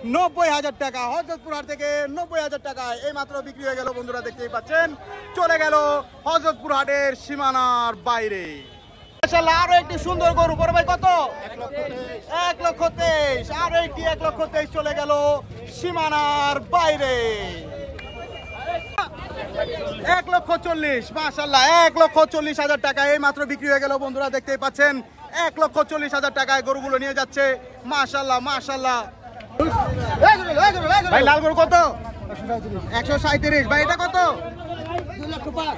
90,000 টাকা। হযরতপুর হাট থেকে 90,000 টাকায় এই মাত্র বিক্রি হয়ে গেল বন্ধুরা, দেখতেই পাচ্ছেন চলে গেল হযরতপুর হাটের সীমানার বাইরে। মাশাআল্লাহ, আরো একটি সুন্দর গরু। বড় ভাই কত? 1,23,000। আরো একটি 1,23,000 চলে গেল সীমানার বাইরে। 1,40,000। মাশাআল্লাহ, 1,40,000 টাকা এই মাত্র বিক্রি হয়ে গেল বন্ধুরা, দেখতেই পাচ্ছেন 1,40,000 টাকায় গরুগুলো নিয়ে যাচ্ছে। মাশাআল্লাহ মাশাআল্লাহ। ভাই লাল গরু কত? 137। ভাই এটা কত?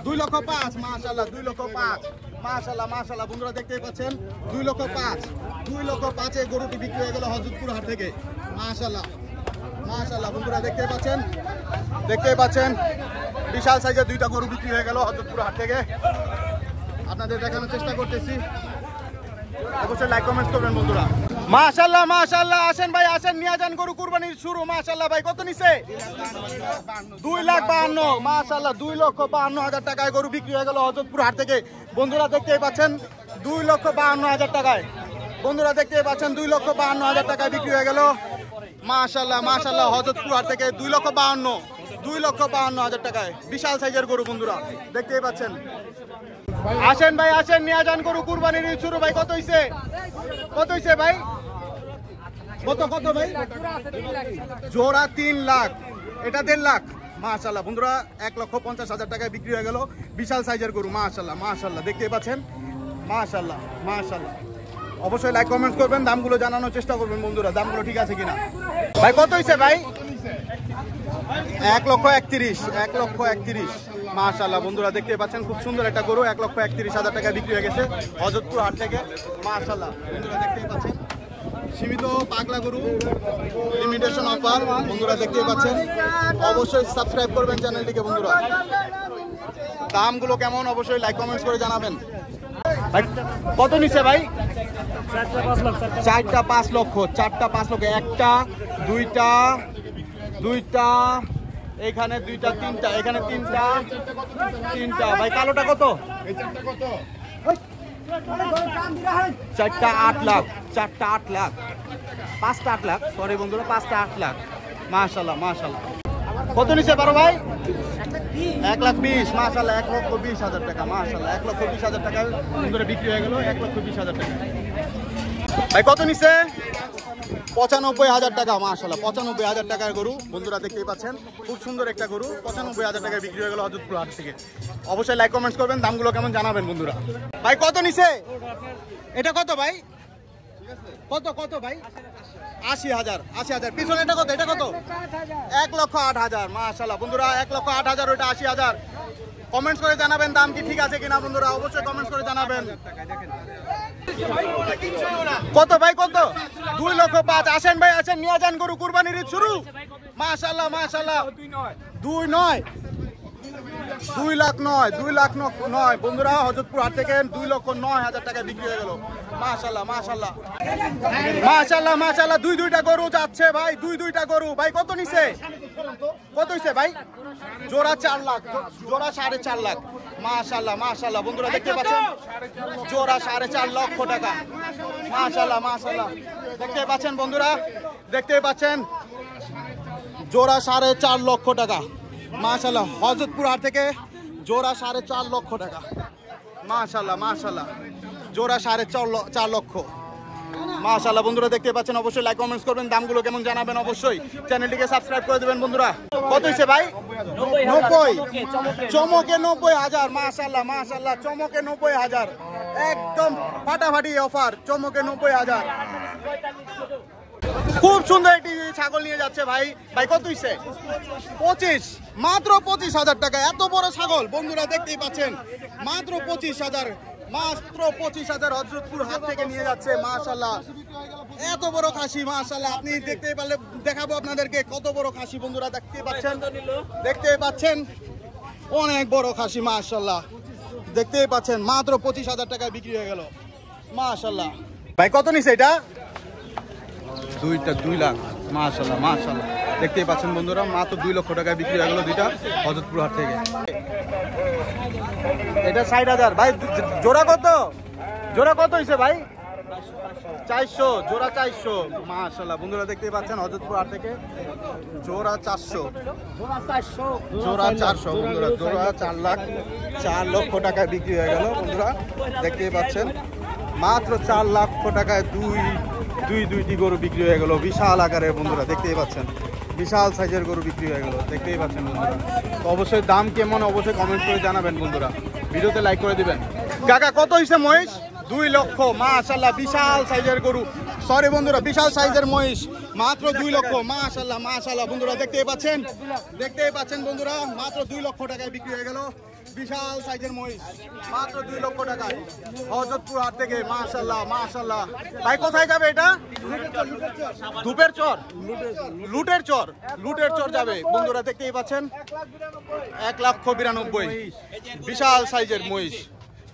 2,05,000। মাশাআল্লাহ, 2,05,000। মাশাআল্লাহ মাশাআল্লাহ বন্ধুরা, দেখতেই পাচ্ছেন 2,05,000। 2,05,000 গরুটি বিক্রি হয়ে গেল হযরতপুর হাট থেকে। মাশাআল্লাহ মাশাআল্লাহ বন্ধুরা, দেখতেই পাচ্ছেন বিশাল সাইজের দুইটা গরু বিক্রি হয়ে গেল হযরতপুর হাট থেকে। আপনাদের দেখানোর চেষ্টা করতেছি, অবশ্যই লাইক কমেন্ট করবেন বন্ধুরা। মাশাআল্লাহ মাশাআল্লাহ, আসেন ভাই আসেন, নিয়ে যান গরু কুরবানির শুরু। মাশাআল্লাহ ভাই কত নিছে? 2,52,000। মাশাআল্লাহ, 2,52,000 টাকায় গরু বিক্রি হয়ে গেল হযরতপুর হাট থেকে বন্ধুরা, দেখতেই পাচ্ছেন 2,52,000 টাকায়। বন্ধুরা দেখতেই পাচ্ছেন 2,52,000 টাকায় বিক্রি হয়ে গেল। মাশাআল্লাহ মাশাআল্লাহ, হযরতপুর হাট থেকে 2,52,000 টাকায় বিশাল সাইজের গরু বন্ধুরা, দেখতেই পাচ্ছেন। আসেন ভাই আসেন, নিয়ে যান গরু কুরবানির শুরু। ভাই কত হইছে? কত হইছে ভাই? কত কত ভাই? জোড়া 3 লাখ, এটা 1.5 লাখ। মাশাআল্লাহ বন্ধুরা, 1,50,000 টাকায় বিক্রি হয়ে গেল বিশাল সাইজের গরু। মাশাআল্লাহ মাশাআল্লাহ, দেখতেই পাচ্ছেন। মাশাআল্লাহ মাশাআল্লাহ, অবশ্যই লাইক কমেন্ট করবেন, দামগুলো জানানোর চেষ্টা করবেন বন্ধুরা, দামগুলো ঠিক আছে কিনা। ভাই কত হইছে ভাই? 1,31,000। 1,31,000। মাশাআল্লাহ বন্ধুরা, দেখতে পাচ্ছেন খুব সুন্দর একটা গরু, 1,31,000 টাকা বিক্রি হয়ে গেছে হযরতপুর হাট থেকে। মাশাআল্লাহ বন্ধুরা, দেখতেই পাচ্ছেন সীমিত পাগলা গরু, লিমিটেশন অফার বন্ধুরা, দেখতেই পাচ্ছেন। অবশ্যই সাবস্ক্রাইব করবেন চ্যানেলটিকে বন্ধুরা। দামগুলো কেমন অবশ্যই লাইক কমেন্টস করে জানাবেন। ভাই কত নিছে ভাই? 4টা 5 লক্ষ। 4টা 5 লক্ষ। একটা দুইটা এখানে 2টা 3টা এখানে 3টা। ভাই কালোটা কত? 4টা 8 লাখ। 4টা 8 লাখ। 5টা 8 লাখ, সরি বন্ধুরা, 5টা 8 লাখ। মাশাআল্লাহ মাশাআল্লাহ। কত নিছে বড় ভাই? 1,20,000। মাশাআল্লাহ, 1,20,000 টাকা। মাশাআল্লাহ, 1,20,000 টাকা বন্ধুরা বিক্রি হয়ে গেল। 1,20,000 টাকা। ভাই কত নিছে? 95,000 টাকা। মাশাআল্লাহ, 95,000 টাকার গরু বন্ধুরা, দেখতেই পাচ্ছেন খুব সুন্দর একটা গরু। 95,000 টাকায় বিক্রি হয়ে গেল হযরতপুর হাট থেকে। অবশ্যই লাইক কমেন্টস করবেন, দামগুলো কেমন জানাবেন বন্ধুরা। ভাই কত নিছে? এটা কত ভাই? কত কত ভাই? 80,000। 80,000। পিছনে এটা কত? এটা কত? 1,08,000। মাশাআল্লাহ বন্ধুরা, 1,08,000, ওইটা 80,000। কমেন্টস করে জানাবেন দাম কি ঠিক আছে কিনা বন্ধুরা, অবশ্যই কমেন্টস করে জানাবেন। কত ভাই কত? 2,05,000। আসেন ভাই আসেন, নিয়ে যান গরু কুরবানির ঈদ শুরু। মাশাআল্লাহ মাশাআল্লাহ। 2,09,000। 2,09,000। 2,09,000 বন্ধুরা, হযরতপুর হাট থেকে 2,09,000 টাকা বিক্রি হয়ে গেল। মাশাআল্লাহ মাশাআল্লাহ মাশাআল্লাহ মাশাআল্লাহ। দুইটা গরু যাচ্ছে ভাই, দুইটা গরু। ভাই কত নিছে? কত হইছে ভাই? জোড়া 4 লাখ। জোড়া 4.5 লাখ। মাশাআল্লাহ মাশাআল্লাহ বন্ধুরা, দেখতে পাচ্ছেন জোড়া 4.5 লক্ষ টাকা। মাশাআল্লাহ মাশাআল্লাহ, দেখতে পাচ্ছেন বন্ধুরা, দেখতে পাচ্ছেন জোড়া 4.5 লক্ষ টাকা। মাশাআল্লাহ, হযরতপুর হাট থেকে জোড়া 4.5 লক্ষ টাকা। মাশাআল্লাহ মাশাআল্লাহ, জোড়া 4.5 লক্ষ। মাশাআল্লাহ বন্ধুরা, দেখতে পাচ্ছেন, অবশ্যই লাইক কমেন্টস করবেন, দামগুলো কেমন জানাবেন, অবশ্যই চ্যানেলটিকে সাবস্ক্রাইব করে দেবেন বন্ধুরা। কত হইছে ভাই? 90। চমকে 90,000। মাশাআল্লাহ মাশাআল্লাহ, চমকে 90,000। একদম ফাটাফাটি অফার, চমকে 90,000। খুব সুন্দর একটি ছাগল নিয়ে যাচ্ছে ভাই। ভাই কত হইছে? 25। মাত্র 25,000 টাকা। এত বড় ছাগল বন্ধুরা, দেখতেই পাচ্ছেন মাত্র 25,000। মাত্র 25,000 হযরতপুর হাট থেকে নিয়ে যাচ্ছে। মাশাআল্লাহ, এত বড় খাসি। মাশাআল্লাহ, আপনি দেখতে পারলে দেখাবো আপনাদেরকে কত বড় খাসি বন্ধুরা, দেখতে পাচ্ছেন অনেক বড় খাসি। মাশাআল্লাহ, দেখতেই পাচ্ছেন মাত্র 25,000 টাকায় বিক্রি হয়ে গেল। মাশাআল্লাহ। ভাই কত নিছে এটা? 2 লাখ। মাশাআল্লাহ মাশাআল্লাহ, দেখতেই পাচ্ছেন বন্ধুরা, মাত্র 2 লক্ষ টাকায় বিক্রি হয়ে গেল দুইটা হযরতপুর হাট থেকে। এটা 60,000। ভাই জোড়া কত? জোড়া কত হইছে ভাই? 400 জোড়া 400 মাশাআল্লাহ বন্ধুরা দেখতেই পাচ্ছেন হযরতপুর হাট থেকে জোড়া 400 জোড়া 400 বন্ধুরা জোড়া 4 লক্ষ টাকায় বিক্রি হয়ে গেল বন্ধুরা দেখতেই পাচ্ছেন মাত্র 4 লক্ষ টাকায় দুইটি গরু বিক্রি হয়ে গেল বিশাল আকারের বন্ধুরা দেখতেই পাচ্ছেন বিশাল সাইজের গরু বিক্রি হয়ে গেল দেখতেই পাচ্ছেন বন্ধুরা তো অবশ্যই দাম কেমন অবশ্যই কমেন্ট করে জানাবেন বন্ধুরা ভিডিওতে লাইক করে দিবেন কাকা কত হইছে মহিষ 2 লক্ষ মাশাআল্লাহ বিশাল সাইজের গরু সরি বন্ধুরা বিশাল সাইজের মহিষ মাত্র 2 লক্ষ মাশাআল্লাহ মাশাআল্লাহ বন্ধুরা দেখতেই পাচ্ছেন বন্ধুরা মাত্র 2 লক্ষ টাকায় বিক্রি হয়ে গেল বিশাল সাইজের মহিষ মাত্র 2 লক্ষ টাকায় হযরতপুর হাট থেকে মাশাআল্লাহ মাশাআল্লাহ ভাই কোথায় যাবে এটা ধূপের চর লুটের চর যাবে বন্ধুরা দেখতেই পাচ্ছেন 1,92,000 বিশাল সাইজের মহিষ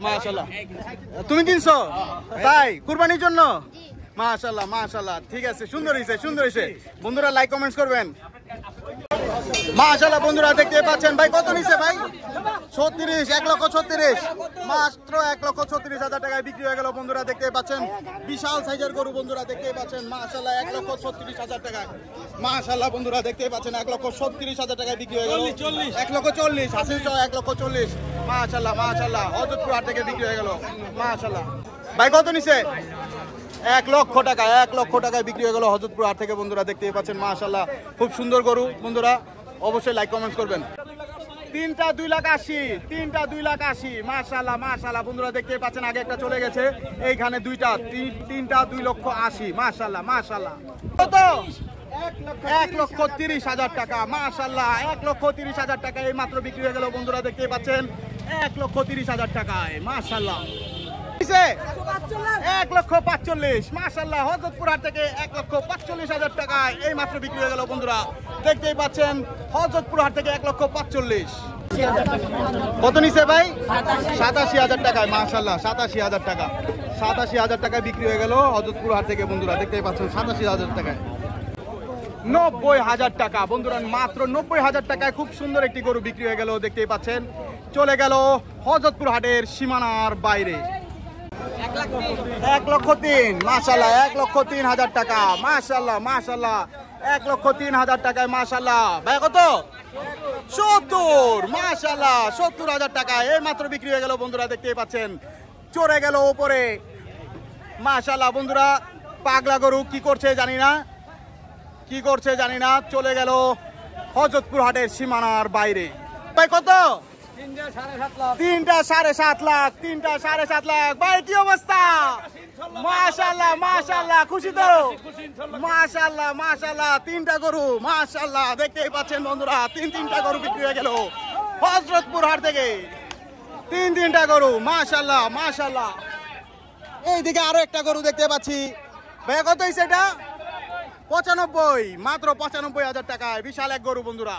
মাশাআল্লাহ তুমি কিনছো তাই কুরবানির জন্য মাশাআল্লাহ মাশাআল্লাহ ঠিক আছে সুন্দর হইছে বন্ধুরা লাইক কমেন্টস করবেন মাশাআল্লাহ বন্ধুরা দেখতে পাচ্ছেন ভাই কত নিছে ভাই 36 1,36,000 মাত্র 1,36,000 টাকায় বিক্রি হয়ে গেল বন্ধুরা দেখতে পাচ্ছেন বিশাল সাইজের গরু বন্ধুরা দেখতে পাচ্ছেন মাশাআল্লাহ 1,36,000 টাকা মাশাআল্লাহ বন্ধুরা দেখতে পাচ্ছেন 1,36,000 টাকায় বিক্রি হয়ে গেল 1,40,000 হাসিল 1,40,000 মাশাআল্লাহ হযরতপুর হাট থেকে বিক্রি হয়ে গেল মাশাআল্লাহ ভাই কত নিছে 1 লক্ষ টাকায় বিক্রি হয়ে গেল হযরতপুর হাট থেকে বন্ধুরা দেখতেই পাচ্ছেন মাশাআল্লাহ খুব সুন্দর গরু বন্ধুরা অবশ্যই লাইক কমেন্টস করবেন তিনটা 2,80,000 মাশাআল্লাহ বন্ধুরা দেখতেই পাচ্ছেন আগে একটা চলে গেছে এইখানে তিনটা 2,80,000 মাশাআল্লাহ কত 1,30,000 টাকা মাশাআল্লাহ 1,30,000 টাকা এই মাত্র বিক্রি হয়ে গেল বন্ধুরা দেখতেই পাচ্ছেন 1,30,000 টাকায় মাশাআল্লাহ 1,45,000 মাশাআল্লাহ হযরতপুর হাট থেকে 1,45,000 টাকায় এই মাত্র বিক্রি হয়ে গেল বন্ধুরা দেখতেই পাচ্ছেন হযরতপুর হাট থেকে 1,45,000 কত নিছে ভাই 87,000 টাকায় মাশাআল্লাহ 87,000 টাকায় বিক্রি হয়ে গেল হযরতপুর হাট থেকে বন্ধুরা দেখতেই পাচ্ছেন 87,000 টাকায় 90,000 টাকা বন্ধুরা মাত্র 90,000 টাকায় খুব সুন্দর একটি গরু বিক্রি হয়ে গেল দেখতেই পাচ্ছেন চলে গেল হযরতপুর হাটের সীমানার বাইরে 1,03,000 মাশাআল্লাহ 1,03,000 টাকা মাশাআল্লাহ 1,03,000 টাকায় মাশাআল্লাহ ভাই কত 70 মাশাআল্লাহ 70,000 টাকা এই মাত্র বিক্রি হয়ে গেল বন্ধুরা দেখতেই পাচ্ছেন চড়ে গেল উপরে মাশাআল্লাহ বন্ধুরা পাগলা গরু কি করছে জানি না চলে গেল হযরতপুর হাটের সীমানার বাইরে ভাই কত 3,7 লাখ ভাই কি অবস্থা মাশাআল্লাহ খুশি তো মাশাআল্লাহ 3টা গরু মাশাআল্লাহ দেখতেই পাচ্ছেন বন্ধুরা 3টা গরু বিক্রি হয়ে গেল হযরতপুর হাট থেকে 3টা গরু মাশাআল্লাহ এইদিকে আরো একটা গরু দেখতে পাচ্ছি ভাই কত হইছে এটা 95 মাত্র 95,000 টাকায় বিশাল এক গরু বন্ধুরা